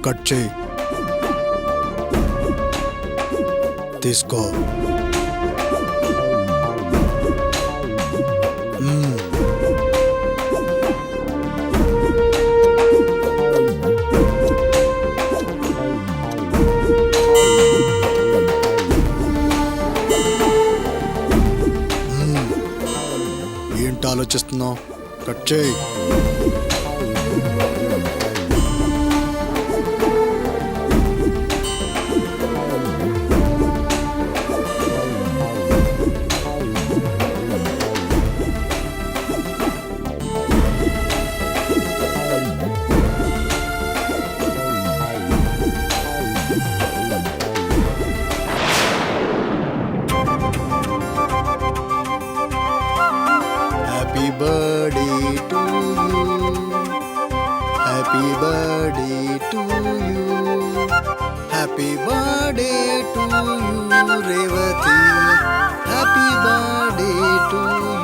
Cut చేయి. తీసుకో. ఏంటి ఆలోచిస్తున్నావు? కట్ చేయి. Happy birthday to you. Happy birthday to you. Happy birthday to you, Revati. Happy birthday to you.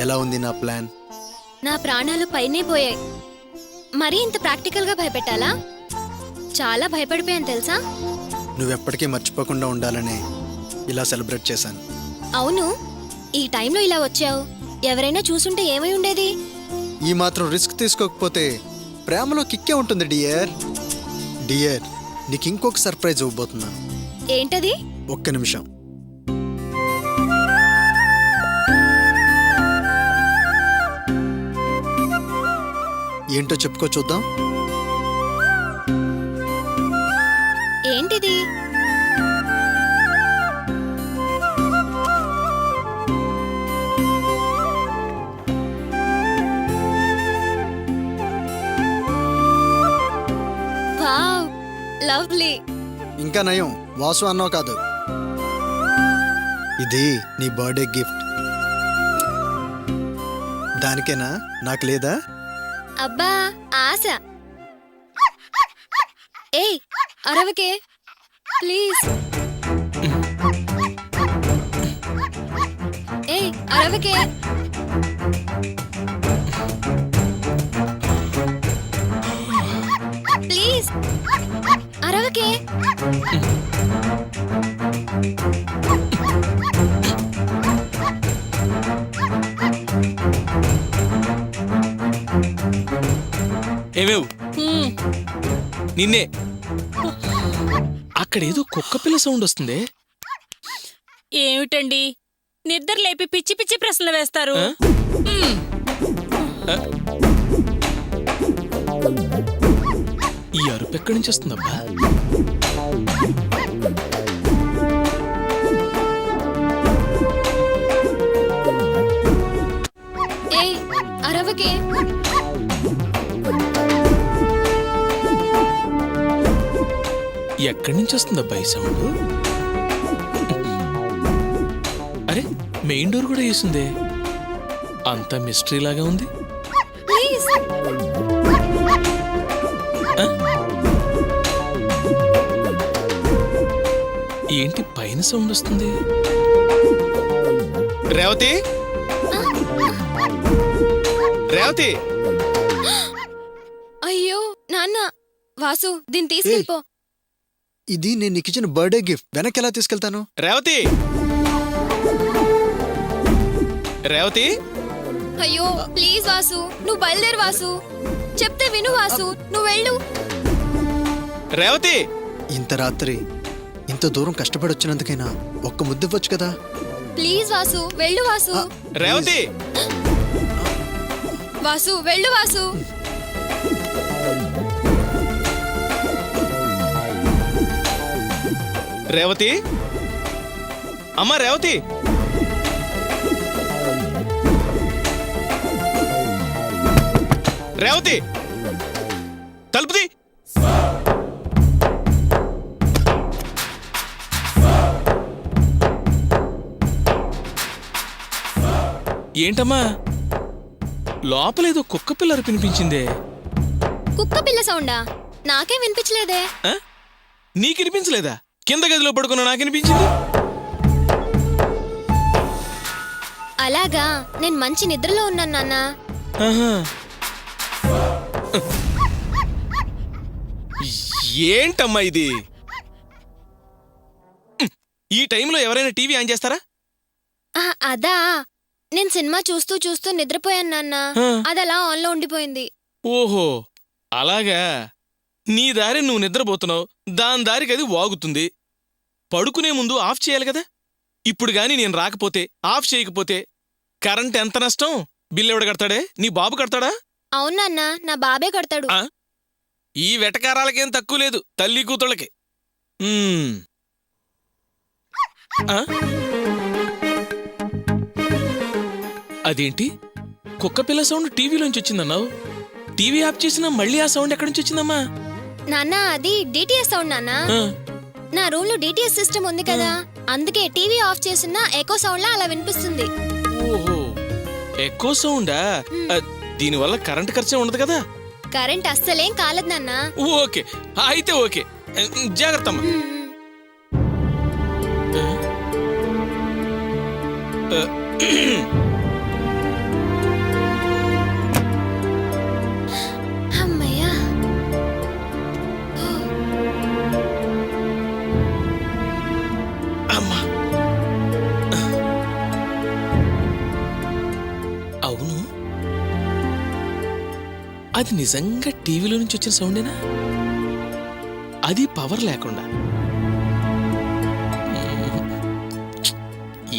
ఎలా ఉంది నా ప్లాన్? నా ప్రాణాలు పైనే పోయాయి. మరీ ఇంత ప్రాక్టికల్ గా భయపెట్టాలా? చాలా భయపడిపోయాను తెలుసా? నువ్వెప్పటికీ మర్చిపోకుండా ఉండాలనే ఇలా సెలబ్రేట్ చేశాను. అవును, ఈ టైంలో ఇలా వచ్చావు. ఎవరైనా చూసుంటే ఏమై ఉండేది? ఈ మాత్రం రిస్క్ తీసుకోకపోతే ప్రేమలో కిక్కే ఉంటుంది డియర్. డియర్, నీకు ఇంకొక సర్ప్రైజ్ ఇవ్వబోతున్నాను. ఏంటది? ఒక్క నిమిషం. ఏంటో చెప్పుకో చూద్దాం. ఏంటిది? Wow, lovely. ఇంకా నయం, వాసు అన్నావు కాదు. ఇది నీ బర్త్డే గిఫ్ట్. దానికేనా? నాకు లేదా? అబ్బా, ఆశ. ఏయ్, అరవకే ప్లీజ్. ఏయ్, అరవకే. ప్లీజ్ అరవకే. ఏమేవ్ నిన్నే. అక్కడేదో కుక్క పిల్ల సౌండ్ వస్తుంది. ఏమిటండి నిద్ర లేపి పిచ్చి పిచ్చి ప్రశ్నలు వేస్తారు? ఈ అరుపు ఎక్కడి నుంచి వస్తుందబ్బా? ఏయ్, అరవకే. ఎక్కడి నుంచి వస్తుందబ్బా ఈ సౌండ్? అరే, మెయిన్ డోర్ కూడా వేసిందే. అంతా మిస్టరీ లాగా ఉంది. ప్లీజ్. ఏంటి పైన సౌండ్ వస్తుంది? రేవతి, రేవతి. అయ్యో నాన్న. వాసు, దీన్ని తీసుకెళ్ళిపో. ఇది నేను నీకు ఇచ్చిన బర్త్డే గిఫ్ట్. వెనక్కి ఎలా తీసుకెళ్తాను? రేవతి, రేవతి. అయ్యో ప్లీజ్ వాసు, నువ్వు బయలుదేరు వాసు. చెప్తే విను వాసు, నువ్వు వెళ్ళు. రేవతి. ఇంత రాత్రి ఇంత దూరం కష్టపడి వచ్చినందుకైనా ఒక్క ముద్దు ఇవ్వచ్చు కదా. ప్లీజ్ వాసు, వెళ్ళు వాసు. రేవతి. వాసు, వెళ్ళు వాసు. రేవతి, అమ్మా రేవతి, రేవతి, తలుపుది. ఏంటమ్మా, లోపలేదో కుక్క పిల్లరు వినిపించిందే. కుక్క పిల్ల సౌండా? నాకేం వినిపించలేదే. ఆ? నీకినిపించలేదా? కింద గదిలో పడుకున్నా నాకినిపించింది. అలాగా, నేను మంచి నిద్రలో ఉన్నాను నాన్న. ఆహా. ఏంటమ్మా ఇది? ఈ టైంలో ఎవరైనా టీవీ ఆన్ చేస్తారా? అదా, నేను సినిమా చూస్తూ చూస్తూ నిద్రపోయాను నాన్న. ఆ. అది అలా ఆన్లో ఉండిపోయింది. ఓహో, అలాగా. నీ దారి నువ్వు నిద్రపోతున్నావు, దాని దారికి అది వాగుతుంది. పడుకునే ముందు ఆఫ్ చేయాలి కదా. ఇప్పుడు గాని నేను రాకపోతే, ఆఫ్ చేయకపోతే కరెంట్ ఎంత నష్టం? బిల్లు ఎవడు కడతాడే? నీ బాబు కడతాడా? అవునన్నా, నా బాబే కడతాడు. ఆ? ఈ వెటకారాలకేం తక్కువ లేదు తల్లి కూతుళ్ళకి. ఆ? అదేంటి, కుక్కపిల్ల సౌండ్ టీవీలోంచి వచ్చిందన్నావు? టీవీ ఆఫ్ చేసినా మళ్ళీ ఆ సౌండ్ ఎక్కడి నుంచి వచ్చిందమ్మా? నాన్న, అది డిటిఎస్ సౌండ్ నాన్న. ఆ. నా రూమ్ లో డిటిఎస్ సిస్టమ్ ఉంది కదా, అందుకే టీవీ ఆఫ్ చేసినా ఎకో సౌండ్ లా అలా వినిపిస్తుంది. ఓహో, ఎక్కువ సౌండా? దీనివల్ల కరెంట్ ఖర్చే ఉండదు కదా. కరెంట్ అస్సలేం కాలేదు నాన్న. ఓకే, అయితే ఓకే. జాగ్రత్తమ్మా. అమ్మయ్యా. అమ్మా, అవును, అది నిజంగా టీవీలో నుంచి వచ్చిన సౌండేనా? అది పవర్ లేకుండా.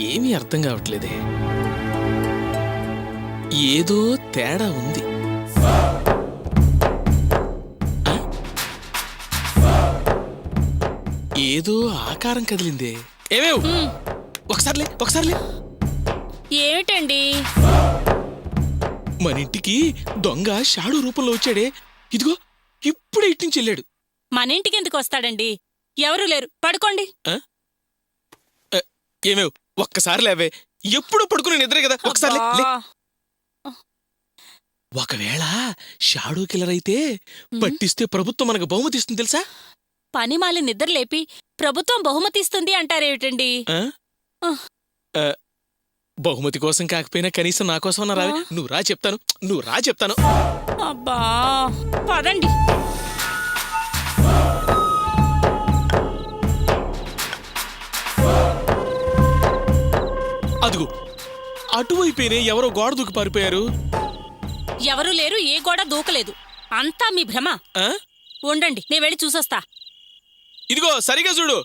ఏమీ అర్థం కావట్లేదే. ఏదో తేడా ఉంది. ఆ? ఏదో ఆకారం కదిలిందే. ఏమేవ్, ఒకసారిలే. ఏమిటండి? మన ఇంటికి దొంగ షాడో రూపంలో వచ్చాడే. ఇదిగో ఇప్పుడే ఇట్నుంచి వెళ్ళాడు. మన ఇంటికి ఎందుకు వస్తాడండి? ఎవరూ లేరు, పడుకోండి. ఏమేవ్, ఒక్కసారి లేవే. ఎప్పుడు పడుకునే నిద్రే కదా, ఒకసారి లే. అబ్బా. ఒకవేళ షాడో కిల్లర్ అయితే పట్టిస్తే ప్రభుత్వం మనకు బహుమతి ఇస్తుంది తెలుసా? పనిమాలి నిద్రలేపి ప్రభుత్వం బహుమతి ఇస్తుంది అంటారేమిటండి? ఆ? ఆ, బహుమతి కోసం కాకపోయినా కనీసం నా కోసం అన్న రావే. నువ్వు రా చెప్తాను. అబ్బా, పదండి. అదుగు, అటువైపోయినే ఎవరో గోడ దూకి పారిపోయారు. ఎవరూ లేరు, ఏ గోడ దూకలేదు. అంతా మీ భ్రమ. ఆ? ఉండండి, నేను వెళ్ళి చూసొస్తా. ఇదిగో సరిగా చూడు.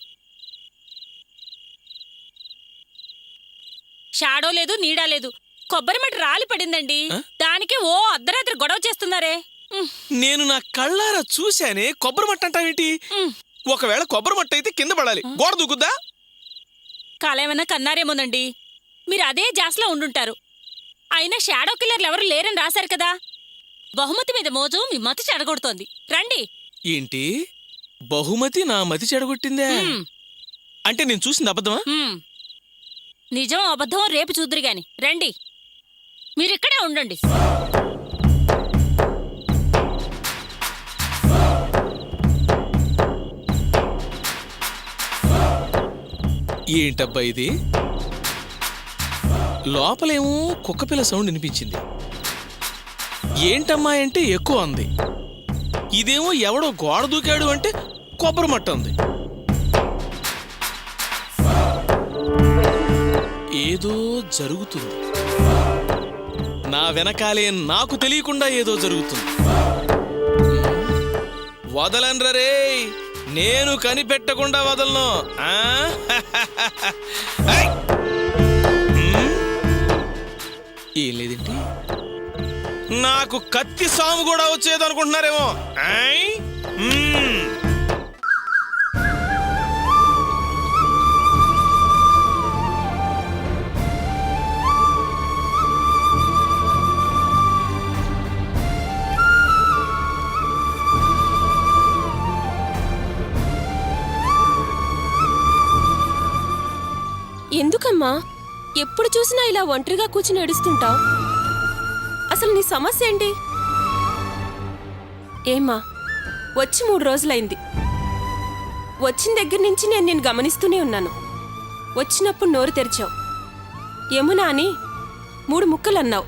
షాడో లేదు, నీడా లేదు. కొబ్బరి మట్టి రాలి పడిందండి. దానికి ఓ అర్ధరాత్రి గొడవ చేస్తున్నారే. నేను నా కళ్ళారా చూశానే. కొబ్బరి మట్ట అంటావేంటి? ఒకవేళ కొబ్బరి మట్ట అయితే కింద పడాలి, గోడ దూకుద్దా? కాలేమన్నా కన్నారేమోనండి. మీరు అదే జాస్లో ఉండుంటారు. అయినా షాడో కిల్లర్లు ఎవరు లేరని రాశారు కదా. బహుమతి మీద మోజు మీ మతి చెడగొడుతోంది. రండి. ఏంటి, బహుమతి నా మతి చెడగొట్టిందే? అంటే నేను చూసింది అబద్ధమా? నిజం అబద్ధం రేపు చూద్దురు గాని రండి. మీరిక్కడే ఉండండి. ఏంటబ్బా ఇది? లోపలేమో కుక్కపిల్ల సౌండ్ వినిపించింది. ఏంటమ్మా అంటే ఎక్కువ అంది. ఇదేమో ఎవడో గోడ దూకాడు అంటే కొబ్బరి మట్ట ఉంది. ఏదో జరుగుతుంది. నా వెనకాలే నాకు తెలియకుండా ఏదో జరుగుతుంది. వదలన్రరే, నేను కనిపెట్టకుండా వదలను. ఏం లేదేంటి, నాకు కత్తి సాము కూడా వచ్చేదనుకుంటున్నారేమో. ఏమైందమ్మా? ఎప్పుడు చూసినా ఇలా ఒంటరిగా కూర్చుని ఏడుస్తుంటావు. అసలు నీ సమస్య ఏంటి? ఏమ్మా, వచ్చి 3 రోజులైంది. వచ్చిన దగ్గర నుంచి నేను నిన్ను గమనిస్తూనే ఉన్నాను. వచ్చినప్పుడు నోరు తెరిచావు, యమున అని 3 ముక్కలు అన్నావు.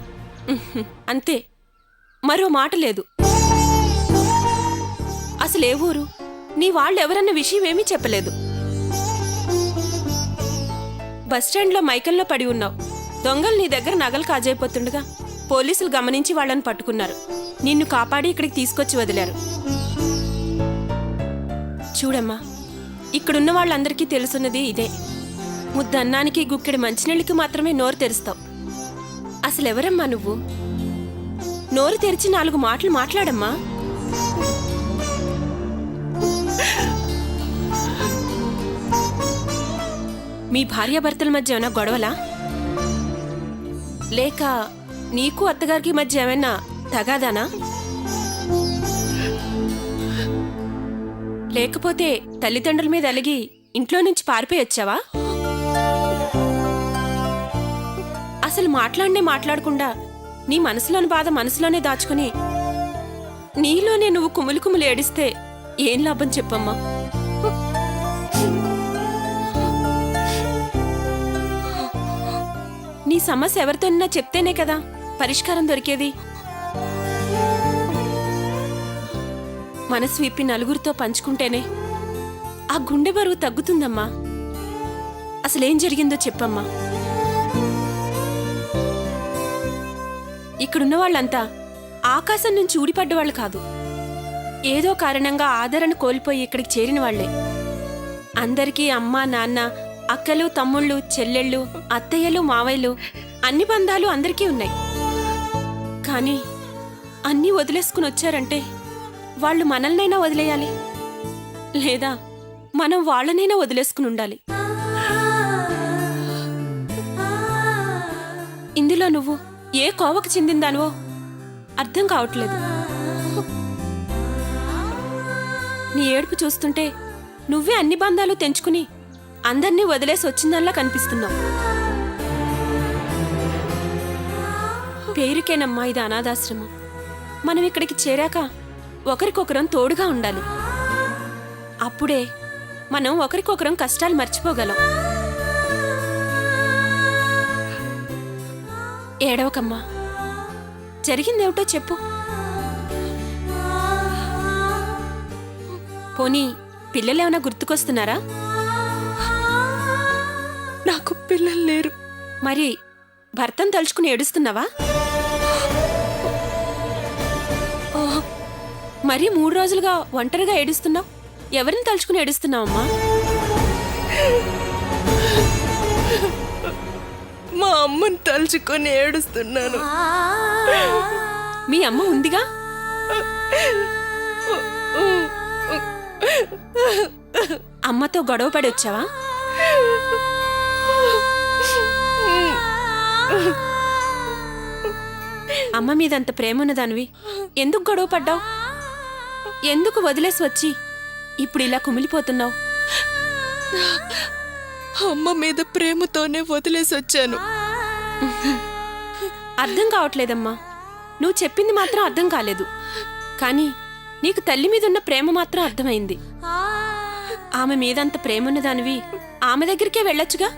అంతే, మరో మాట లేదు. అసలే ఊరు, నీ వాళ్ళు ఎవరన్న విషయం ఏమీ చెప్పలేదు. బస్టాండ్లో మైకంలో పడి ఉన్నావు. దొంగలు నీ దగ్గర నగలు కాజైపోతుండగా పోలీసులు గమనించి వాళ్ళని పట్టుకున్నారు. నిన్ను కాపాడి ఇక్కడికి తీసుకొచ్చి వదిలారు. చూడమ్మా, ఇక్కడున్న వాళ్ళందరికీ తెలుసున్నది ఇదే. ముద్దన్నానికి గుక్కెడి మంచినీళ్ళకి మాత్రమే నోరు తెరుస్తావు. అసలెవరమ్మా నువ్వు? నోరు తెరిచి 4 మాటలు మాట్లాడమ్మా. మీ భార్యాభర్తల మధ్య ఏమైనా గొడవలా? లేక నీకు అత్తగారికి మధ్య ఏమైనా తగాదానా? లేకపోతే తల్లిదండ్రుల మీద అలిగి ఇంట్లో నుంచి పారిపోయి వచ్చావా? అసలు మాట్లాడకుండా నీ మనసులోని బాధ మనసులోనే దాచుకుని నీలోనే నువ్వు కుములు కుములు ఏడిస్తే ఏం లాభం చెప్పమ్మా? నీ సమస్య ఎవరితోనైనా చెప్తేనే కదా పరిష్కారం దొరికేది. మనసు విప్పి నలుగురితో పంచుకుంటేనే ఆ గుండె బరువు తగ్గుతుందమ్మా. అసలేం జరిగిందో చెప్పమ్మా. ఇక్కడున్న వాళ్ళంతా ఆకాశం నుంచి ఊడిపడ్డవాళ్ళు కాదు. ఏదో కారణంగా ఆదరణ కోల్పోయి ఇక్కడికి చేరిన వాళ్లే. అందరికీ అమ్మా, నాన్న, అక్కలు, తమ్ముళ్ళు, చెల్లెళ్ళు, అత్తయ్యలు, మావయ్యలు, అన్ని బంధాలు అందరికీ ఉన్నాయి. కానీ అన్నీ వదిలేసుకుని వచ్చారంటే వాళ్ళు మనల్నైనా వదిలేయాలి, లేదా మనం వాళ్ళనైనా వదిలేసుకుని ఉండాలి. ఇందులో నువ్వు ఏ కోవకు చెందిందానువో అర్థం కావట్లేదు. నీ ఏడుపు చూస్తుంటే నువ్వే అన్ని బంధాలు తెంచుకుని అందర్నీ వదిలేసి వచ్చిందల్లా కనిపిస్తున్నావు. పేరుకేనమ్మా ఇది అనాథాశ్రమం. మనం ఇక్కడికి చేరాక ఒకరికొకరం తోడుగా ఉండాలి. అప్పుడే మనం ఒకరికొకరం కష్టాలు మర్చిపోగలం. ఏడవకమ్మా, జరిగిందేమిటో చెప్పు. పోనీ పిల్లలేమైనా గుర్తుకొస్తున్నారా? నాకు పిల్లలు లేరు. మరి భర్తను తలుచుకుని ఏడుస్తున్నావా? మరి 3 రోజులుగా ఒంటరిగా ఏడుస్తున్నావు. ఎవరిని తలుచుకుని ఏడుస్తున్నావమ్మా? మా అమ్మని తలుచుకొని ఏడుస్తున్నాను. మీ అమ్మ ఉందిగా. అమ్మతో గొడవ పడి వచ్చావా? అమ్మ మీదంత ప్రేమ ఉన్నదానివి ఎందుకు గొడవ పడ్డావు? ఎందుకు వదిలేసి వచ్చి ఇప్పుడు ఇలా కుమిలిపోతున్నావు? అమ్మ మీద ప్రేమతోనే వదిలేసి వచ్చాను. అర్థం కావట్లేదమ్మా. నువ్వు చెప్పింది మాత్రం అర్థం కాలేదు. కానీ నీకు తల్లి మీదున్న ప్రేమ మాత్రం అర్థమైంది. ఆమె మీదంత ప్రేమ ఉన్నదానివి ఆమె దగ్గరికే వెళ్ళొచ్చుగా.